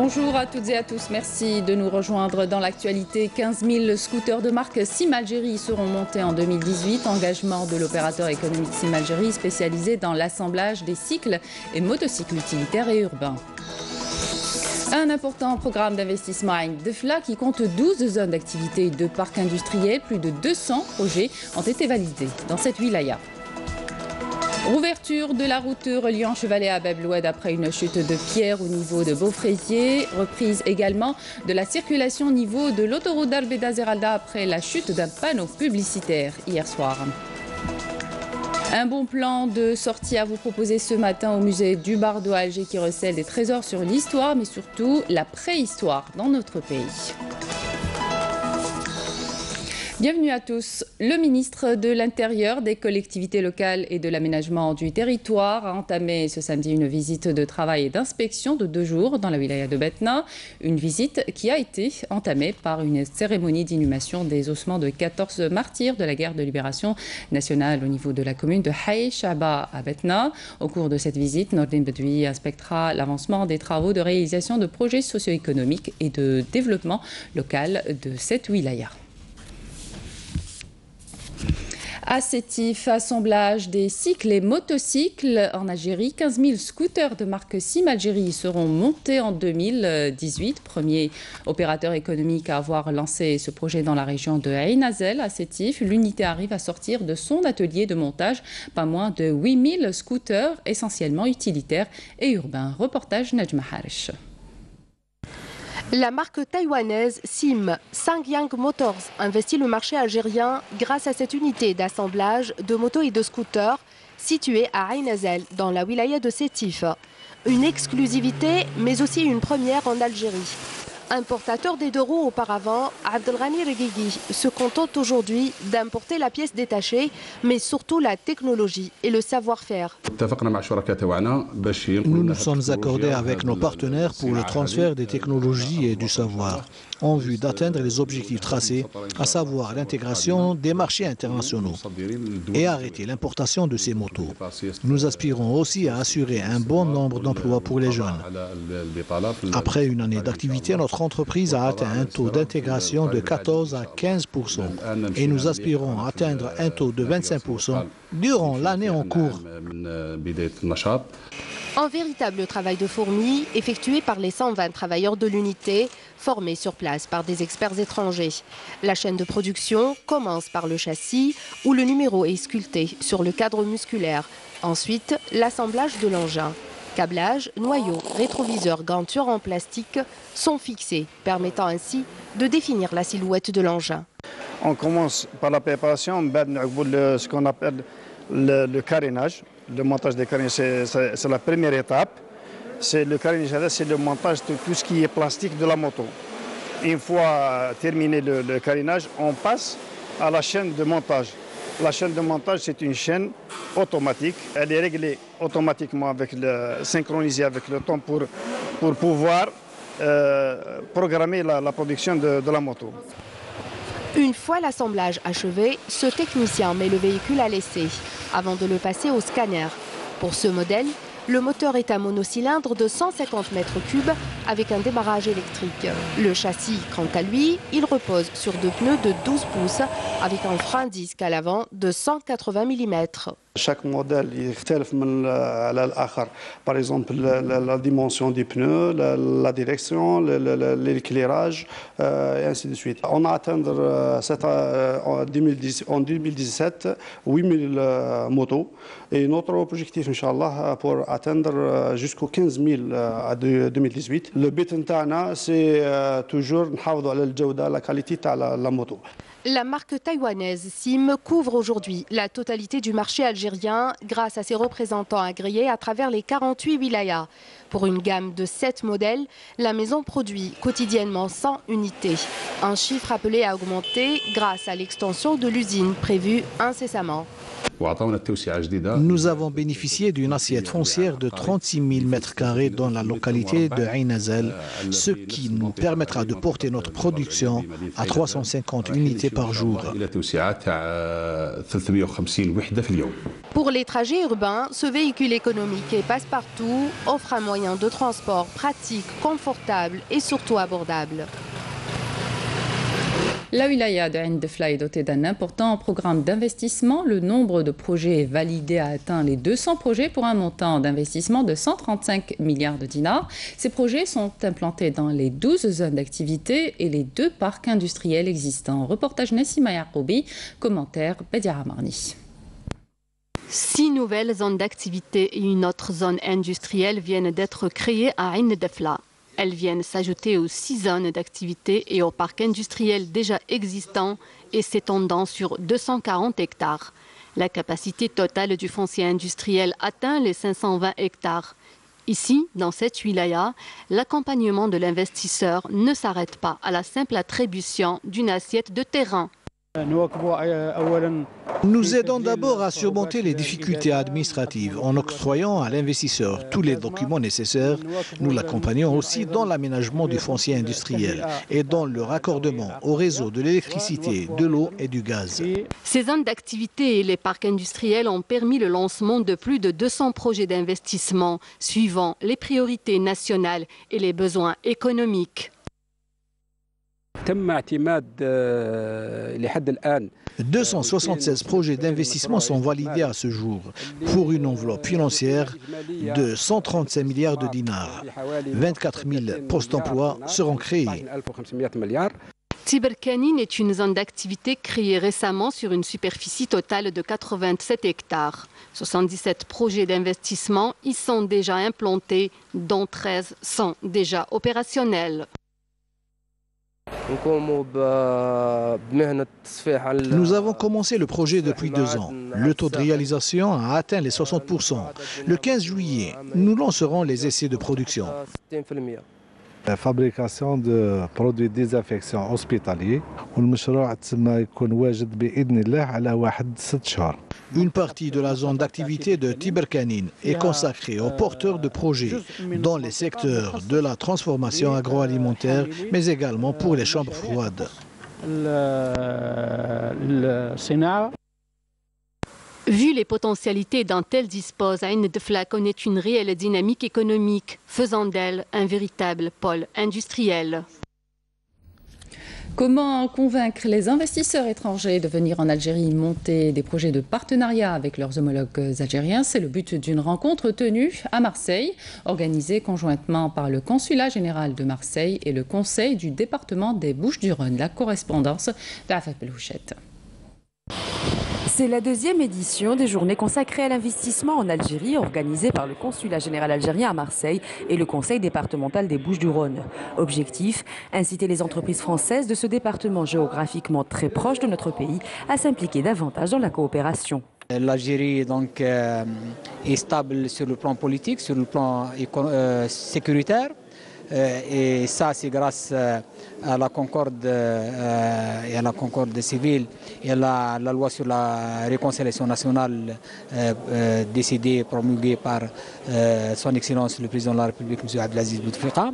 Bonjour à toutes et à tous, merci de nous rejoindre dans l'actualité. 15 000 scooters de marque Sim Algérie seront montés en 2018. Engagement de l'opérateur économique Sim Algérie spécialisé dans l'assemblage des cycles et motocycles utilitaires et urbains. Un important programme d'investissement à Defla qui compte 12 zones d'activité et 2 parcs industriels. Plus de 200 projets ont été validés dans cette wilaya. Ouverture de la route reliant Chevalet à Bab Loued après une chute de pierre au niveau de Beaufraisier. Reprise également de la circulation au niveau de l'autoroute d'Albeda Zeralda après la chute d'un panneau publicitaire hier soir. Un bon plan de sortie à vous proposer ce matin au musée du Bardo à Alger qui recèle des trésors sur l'histoire mais surtout la préhistoire dans notre pays. Bienvenue à tous. Le ministre de l'Intérieur, des collectivités locales et de l'aménagement du territoire a entamé ce samedi une visite de travail et d'inspection de 2 jours dans la wilaya de Betna. Une visite qui a été entamée par une cérémonie d'inhumation des ossements de 14 martyrs de la guerre de libération nationale au niveau de la commune de Haï Shaba à Betna. Au cours de cette visite, Nordine Bedoui inspectera l'avancement des travaux de réalisation de projets socio-économiques et de développement local de cette wilaya. À Sétif, assemblage des cycles et motocycles en Algérie. 15 000 scooters de marque Sim Algérie seront montés en 2018. Premier opérateur économique à avoir lancé ce projet dans la région de Ain Azel à Sétif. L'unité arrive à sortir de son atelier de montage pas moins de 8 000 scooters, essentiellement utilitaires et urbains. Reportage Najma Harish. La marque taïwanaise Sim Sangyang Motors investit le marché algérien grâce à cette unité d'assemblage de motos et de scooters située à Ain Azel dans la wilaya de Sétif. Une exclusivité mais aussi une première en Algérie. Importateur des 2 roues auparavant, Abdelghani Reguigui se contente aujourd'hui d'importer la pièce détachée, mais surtout la technologie et le savoir-faire. Nous nous sommes accordés avec nos partenaires pour le transfert des technologies et du savoir, en vue d'atteindre les objectifs tracés, à savoir l'intégration des marchés internationaux et arrêter l'importation de ces motos. Nous aspirons aussi à assurer un bon nombre d'emplois pour les jeunes. Après une année d'activité, notre entreprise a atteint un taux d'intégration de 14 à 15% et nous aspirons à atteindre un taux de 25% durant l'année en cours. Un véritable travail de fourmi effectué par les 120 travailleurs de l'unité, formés sur place par des experts étrangers. La chaîne de production commence par le châssis où le numéro est sculpté sur le cadre musculaire. Ensuite, l'assemblage de l'engin. Câblage, noyau, rétroviseur, ganture en plastique sont fixés, permettant ainsi de définir la silhouette de l'engin. On commence par la préparation, ce qu'on appelle le carénage. Le montage des carénages, c'est la première étape. Le carénage, c'est le montage de tout ce qui est plastique de la moto. Une fois terminé le carénage, on passe à la chaîne de montage. La chaîne de montage, c'est une chaîne automatique. Elle est réglée automatiquement, synchronisée avec le temps pour pouvoir programmer la production de la moto. Une fois l'assemblage achevé, ce technicien met le véhicule à l'essai avant de le passer au scanner. Pour ce modèle, le moteur est un monocylindre de 150 m3 avec un démarrage électrique. Le châssis, quant à lui, il repose sur 2 pneus de 12 pouces avec un frein disque à l'avant de 180 mm. Chaque modèle يختلف من الآخر. Par exemple, la dimension des pneus, la direction, l'éclairage, et ainsi de suite. On a atteint en 2017 8000 motos. Et notre objectif, Inch'Allah, pour atteindre jusqu'aux 15 000 à 2018. Le but نتاعنا c'est toujours نحافظوا على الجودة, la qualité de la moto. La marque taïwanaise Sim couvre aujourd'hui la totalité du marché algérien grâce à ses représentants agréés à travers les 48 wilayas. Pour une gamme de 7 modèles, la maison produit quotidiennement 100 unités. Un chiffre appelé à augmenter grâce à l'extension de l'usine prévue incessamment. Nous avons bénéficié d'une assiette foncière de 36 000 m² dans la localité de Ain Azel, ce qui nous permettra de porter notre production à 350 unités par jour. Pour les trajets urbains, ce véhicule économique et passe-partout offre un moyen de transport pratique, confortable et surtout abordable. La wilaya de Ain Defla est dotée d'un important programme d'investissement. Le nombre de projets validés a atteint les 200 projets pour un montant d'investissement de 135 milliards de dinars. Ces projets sont implantés dans les 12 zones d'activité et les 2 parcs industriels existants. Reportage Nassima Yaqoubi, commentaire Bediara Marni. 6 nouvelles zones d'activité et une autre zone industrielle viennent d'être créées à Ain Defla. Elles viennent s'ajouter aux 6 zones d'activité et aux parcs industriels déjà existants et s'étendant sur 240 hectares. La capacité totale du foncier industriel atteint les 520 hectares. Ici, dans cette wilaya, l'accompagnement de l'investisseur ne s'arrête pas à la simple attribution d'une assiette de terrain. Nous aidons d'abord à surmonter les difficultés administratives en octroyant à l'investisseur tous les documents nécessaires. Nous l'accompagnons aussi dans l'aménagement du foncier industriel et dans le raccordement au réseau de l'électricité, de l'eau et du gaz. Ces zones d'activité et les parcs industriels ont permis le lancement de plus de 200 projets d'investissement suivant les priorités nationales et les besoins économiques. 276 projets d'investissement sont validés à ce jour pour une enveloppe financière de 135 milliards de dinars. 24 000 postes d'emploi seront créés. Tiberkanine est une zone d'activité créée récemment sur une superficie totale de 87 hectares. 77 projets d'investissement y sont déjà implantés, dont 13 sont déjà opérationnels. Nous avons commencé le projet depuis 2 ans. Le taux de réalisation a atteint les 60%. Le 15 juillet, nous lancerons les essais de production. La fabrication de produits désinfection hospitaliers. Une partie de la zone d'activité de Tiberkanine est consacrée aux porteurs de projets dans les secteurs de la transformation agroalimentaire, mais également pour les chambres froides. Vu les potentialités dont elle dispose, Ain Defla connaît une réelle dynamique économique, faisant d'elle un véritable pôle industriel. Comment convaincre les investisseurs étrangers de venir en Algérie monter des projets de partenariat avec leurs homologues algériens? C'est le but d'une rencontre tenue à Marseille, organisée conjointement par le Consulat général de Marseille et le Conseil du département des Bouches-du-Rhône. La correspondance d'Afaf Belouchette. C'est la 2e édition des journées consacrées à l'investissement en Algérie, organisée par le Consulat général algérien à Marseille et le Conseil départemental des Bouches-du-Rhône. Objectif, inciter les entreprises françaises de ce département géographiquement très proche de notre pays à s'impliquer davantage dans la coopération. L'Algérie donc est stable sur le plan politique, sur le plan sécuritaire. Et ça, c'est grâce à la concorde et à la concorde civile et à la loi sur la réconciliation nationale décidée, promulguée par son Excellence le Président de la République, M. Abdelaziz Bouteflika,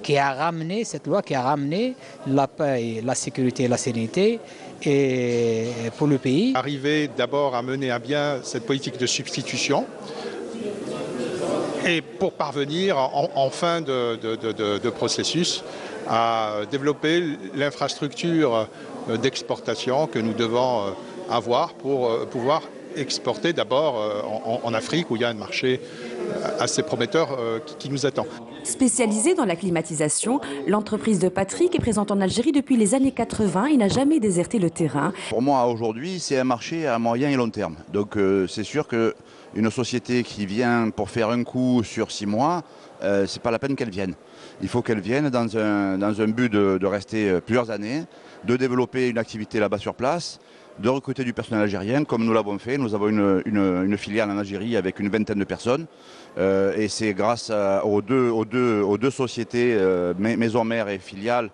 qui a ramené cette loi, qui a ramené la paix, la sécurité et la sérénité et pour le pays. Arriver d'abord à mener à bien cette politique de substitution, et pour parvenir en fin de processus à développer l'infrastructure d'exportation que nous devons avoir pour pouvoir exporter d'abord en Afrique où il y a un marché assez prometteur qui nous attend. Spécialisée dans la climatisation, l'entreprise de Patrick est présente en Algérie depuis les années 80 et n'a jamais déserté le terrain. Pour moi, aujourd'hui, c'est un marché à moyen et long terme. Donc c'est sûr qu'une société qui vient pour faire un coup sur 6 mois, c'est pas la peine qu'elle vienne. Il faut qu'elle vienne dans un but de rester plusieurs années, de développer une activité là-bas sur place, de recruter du personnel algérien, comme nous l'avons fait. Nous avons une filiale en Algérie avec une vingtaine de personnes. Et c'est grâce aux deux sociétés, maison mère et filiale,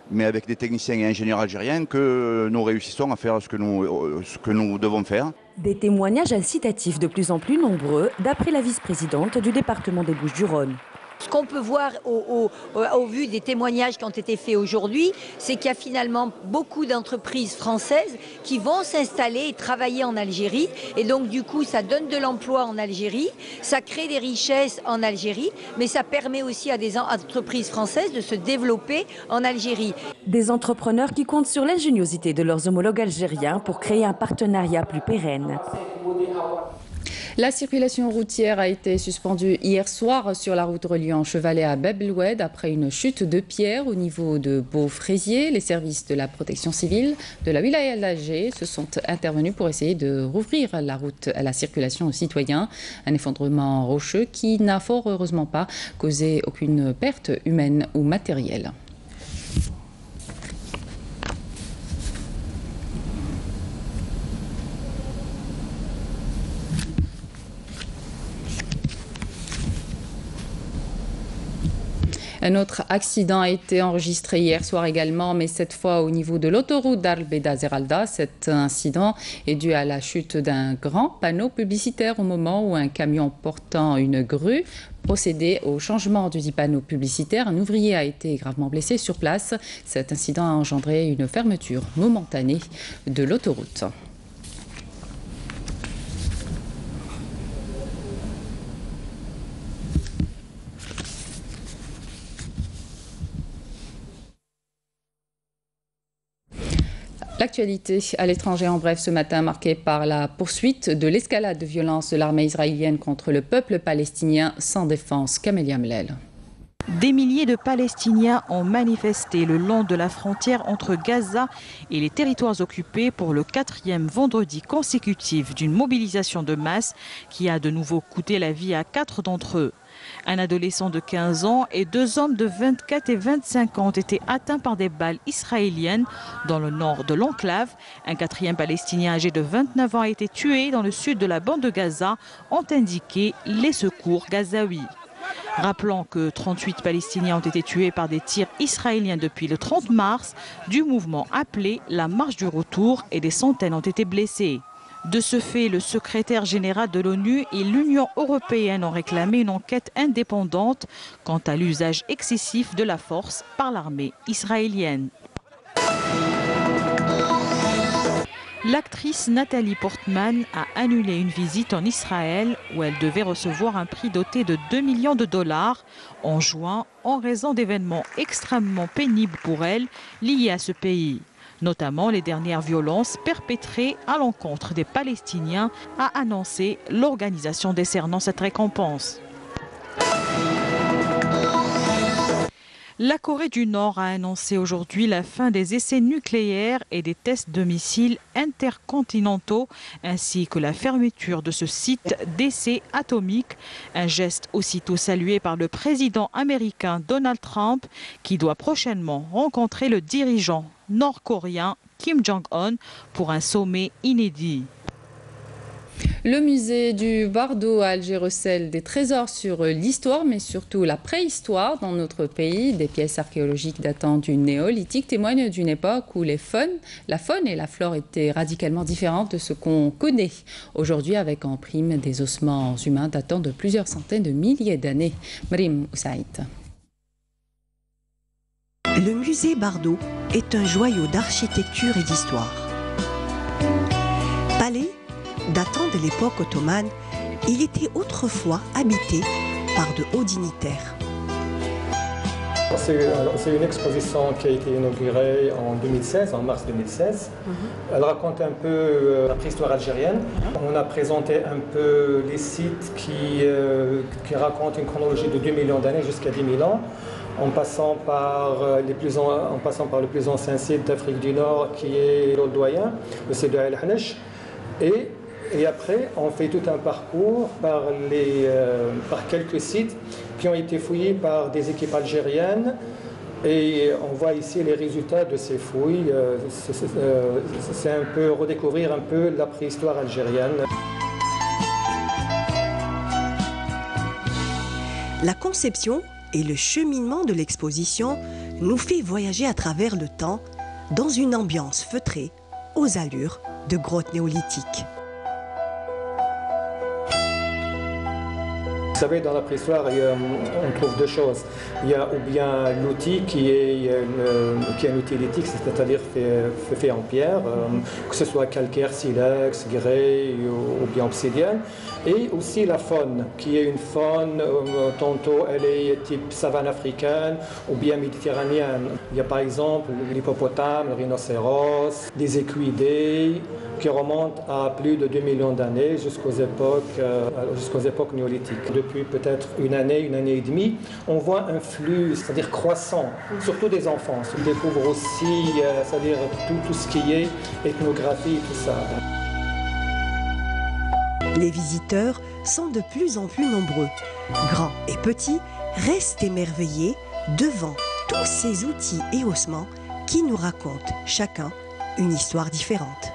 mais avec des techniciens et ingénieurs algériens, que nous réussissons à faire ce que nous devons faire. Des témoignages incitatifs de plus en plus nombreux, d'après la vice-présidente du département des Bouches-du-Rhône. Ce qu'on peut voir au vu des témoignages qui ont été faits aujourd'hui, c'est qu'il y a finalement beaucoup d'entreprises françaises qui vont s'installer et travailler en Algérie. Et donc du coup, ça donne de l'emploi en Algérie, ça crée des richesses en Algérie, mais ça permet aussi à des entreprises françaises de se développer en Algérie. Des entrepreneurs qui comptent sur l'ingéniosité de leurs homologues algériens pour créer un partenariat plus pérenne. La circulation routière a été suspendue hier soir sur la route reliant Chevalet à Bab el Oued après une chute de pierre au niveau de Beaufraisier. Les services de la protection civile de la wilaya d'Alger se sont intervenus pour essayer de rouvrir la route à la circulation aux citoyens. Un effondrement rocheux qui n'a fort heureusement pas causé aucune perte humaine ou matérielle. Un autre accident a été enregistré hier soir également, mais cette fois au niveau de l'autoroute d'Arbeda-Zeralda. Cet incident est dû à la chute d'un grand panneau publicitaire au moment où un camion portant une grue procédait au changement du dit panneau publicitaire. Un ouvrier a été gravement blessé sur place. Cet incident a engendré une fermeture momentanée de l'autoroute. L'actualité à l'étranger en bref ce matin marquée par la poursuite de l'escalade de violence de l'armée israélienne contre le peuple palestinien sans défense. Camélia Mlel. Des milliers de Palestiniens ont manifesté le long de la frontière entre Gaza et les territoires occupés pour le 4e vendredi consécutif d'une mobilisation de masse qui a de nouveau coûté la vie à 4 d'entre eux. Un adolescent de 15 ans et 2 hommes de 24 et 25 ans ont été atteints par des balles israéliennes dans le nord de l'enclave. Un 4e Palestinien âgé de 29 ans a été tué dans le sud de la bande de Gaza, ont indiqué les secours gazaouis. Rappelons que 38 Palestiniens ont été tués par des tirs israéliens depuis le 30 mars du mouvement appelé la Marche du Retour et des centaines ont été blessés. De ce fait, le secrétaire général de l'ONU et l'Union européenne ont réclamé une enquête indépendante quant à l'usage excessif de la force par l'armée israélienne. L'actrice Nathalie Portman a annulé une visite en Israël où elle devait recevoir un prix doté de 2 millions de dollars en juin en raison d'événements extrêmement pénibles pour elle liés à ce pays. Notamment les dernières violences perpétrées à l'encontre des Palestiniens, a annoncé l'organisation décernant cette récompense. La Corée du Nord a annoncé aujourd'hui la fin des essais nucléaires et des tests de missiles intercontinentaux, ainsi que la fermeture de ce site d'essais atomiques. Un geste aussitôt salué par le président américain Donald Trump, qui doit prochainement rencontrer le dirigeant nord-coréen Kim Jong-un pour un sommet inédit. Le musée du Bardo à Alger recèle des trésors sur l'histoire, mais surtout la préhistoire dans notre pays. Des pièces archéologiques datant du néolithique témoignent d'une époque où la faune et la flore étaient radicalement différentes de ce qu'on connaît aujourd'hui, avec en prime des ossements humains datant de plusieurs centaines de milliers d'années. Mrim Oussaïd. Le musée Bardo est un joyau d'architecture et d'histoire. Palais datant de l'époque ottomane, il était autrefois habité par de hauts dignitaires. C'est une exposition qui a été inaugurée en 2016, en mars 2016. Elle raconte un peu la préhistoire algérienne. On a présenté un peu les sites qui racontent une chronologie de 2 millions d'années jusqu'à 10 000 ans. En passant par le plus ancien site d'Afrique du Nord qui est l'Oldoyen, le site de El Hanesh. Et après, on fait tout un parcours par quelques sites qui ont été fouillés par des équipes algériennes. Et on voit ici les résultats de ces fouilles. C'est un peu redécouvrir un peu la préhistoire algérienne. La conception et le cheminement de l'exposition nous fait voyager à travers le temps dans une ambiance feutrée aux allures de grottes néolithiques. savez, dans la préhistoire, on trouve deux choses. Il y a ou bien l'outil qui est un outil lithique, c'est-à-dire fait en pierre, que ce soit calcaire, silex, grès ou bien obsidienne. Et aussi la faune, qui est une faune, tantôt elle est type savane africaine ou bien méditerranéenne. Il y a par exemple l'hippopotame, le rhinocéros, des équidés qui remontent à plus de 2 millions d'années jusqu'aux époques néolithiques. Depuis peut-être une année et demie, on voit un flux, c'est-à-dire croissant, surtout des enfants. Ils découvrent aussi, c'est-à-dire tout ce qui est ethnographie et tout ça. Les visiteurs sont de plus en plus nombreux. Grands et petits restent émerveillés devant tous ces outils et ossements qui nous racontent chacun une histoire différente.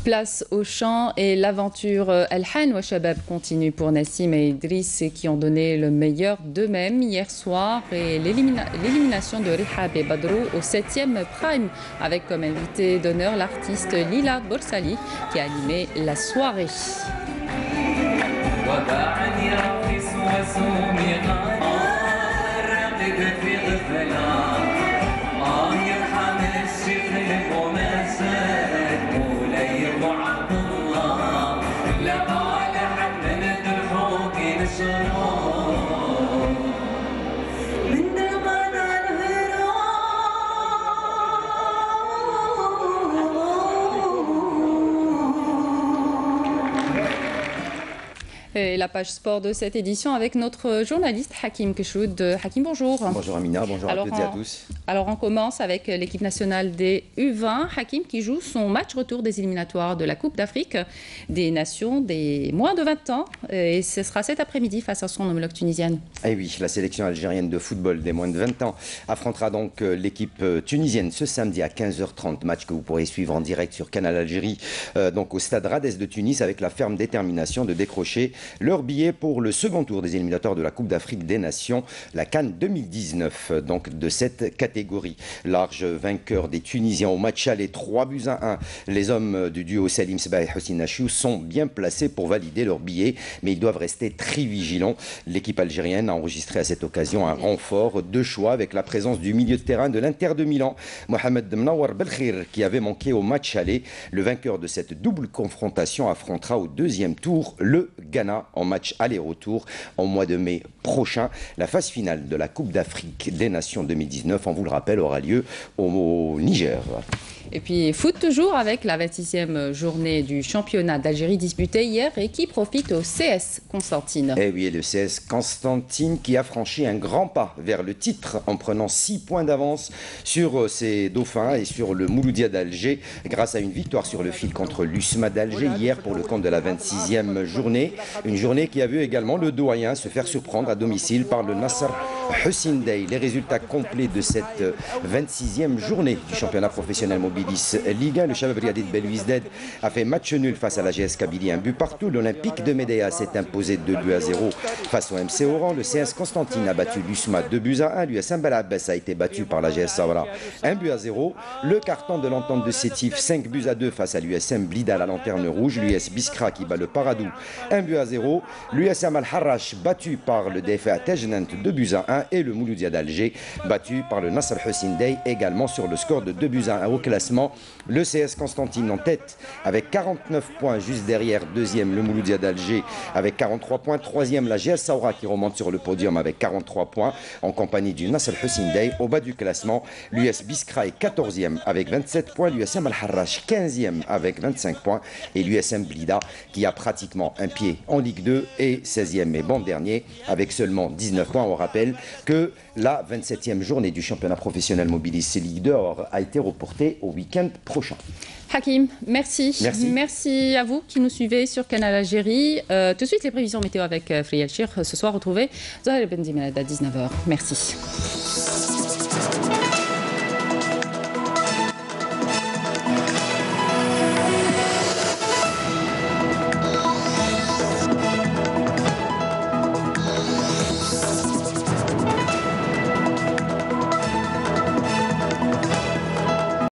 Place au chant et l'aventure Al-Han wa Shabab continue pour Nassim et Idriss qui ont donné le meilleur d'eux-mêmes hier soir et l'élimination de Rihab et Badrou au 7e Prime avec comme invité d'honneur l'artiste Lila Borsali qui a animé la soirée. Et la page sport de cette édition avec notre journaliste Hakim Keshoud. Hakim, bonjour. Bonjour Amina, bonjour à toutes et à tous. Alors on commence avec l'équipe nationale des U20. Hakim qui joue son match retour des éliminatoires de la Coupe d'Afrique des Nations des moins de 20 ans. Et ce sera cet après-midi face à son homologue tunisienne. Et oui, la sélection algérienne de football des moins de 20 ans affrontera donc l'équipe tunisienne ce samedi à 15h30. Match que vous pourrez suivre en direct sur Canal Algérie, donc au stade Radès de Tunis avec la ferme détermination de décrocher leur billet pour le second tour des éliminatoires de la Coupe d'Afrique des Nations, la CAN 2019, donc de cette catégorie. Large vainqueur des Tunisiens au match aller 3-1. Les hommes du duo Salim Seba et Hossein Achiou sont bien placés pour valider leur billet, mais ils doivent rester très vigilants. L'équipe algérienne a enregistré à cette occasion un renfort de choix avec la présence du milieu de terrain de l'Inter de Milan, Mohamed Mnawar Belkhir, qui avait manqué au match aller. Le vainqueur de cette double confrontation affrontera au deuxième tour le Ghana en match aller-retour en mois de mai prochain. La phase finale de la Coupe d'Afrique des Nations 2019, on vous le rappelle, aura lieu au Niger. Et puis foot toujours avec la 26e journée du championnat d'Algérie disputée hier et qui profite au CS Constantine. Et oui, le CS Constantine qui a franchi un grand pas vers le titre en prenant 6 points d'avance sur ses dauphins et sur le Mouloudia d'Alger grâce à une victoire sur le fil contre l'USMA d'Alger hier pour le compte de la 26e journée. Une journée qui a vu également le doyen se faire surprendre à domicile par le Nasser Hussein Dey. Les résultats complets de cette 26e journée du championnat professionnel Mobilis Ligue 1. Le Shabab Riadi de Belouizdad a fait match nul face à la GS Kabylie, un but partout. L'Olympique de Médéa s'est imposé 2-0 face au MC Oran. Le CS Constantine a battu l'USMA 2-1. L'USM Bel-Abbès a été battu par la GS Saoura 1-0. Le carton de l'entente de Sétif 5-2 face à l'USM Blida, la lanterne rouge. L'US Biskra qui bat le Paradou 1-0. L'USM Al-Harrach battu par le DFA Tejnant 2-1 et le Mouloudia d'Alger battu par le Nasser Hussein Dey également sur le score de 2-1. Au classement, le CS Constantine en tête avec 49 points, juste derrière deuxième le Mouloudia d'Alger avec 43 points, troisième la GS Saoura qui remonte sur le podium avec 43 points en compagnie du Nasser Hussein Dey. Au bas du classement, l'US Biskra est 14e avec 27 points, l'USM Al-Harrach 15e avec 25 points et l'USM Blida qui a pratiquement un pied en Ligue 2 et 16e et bon dernier avec seulement 19 points. On rappelle que la 27e journée du championnat professionnel Mobilis Ligue 2 a été reportée au week-end prochain. Hakim, merci. Merci à vous qui nous suivez sur Canal Algérie. Tout de suite, les prévisions météo avec Friel Chir. Ce soir, retrouvez Zahir Bendimad à 19h. Merci.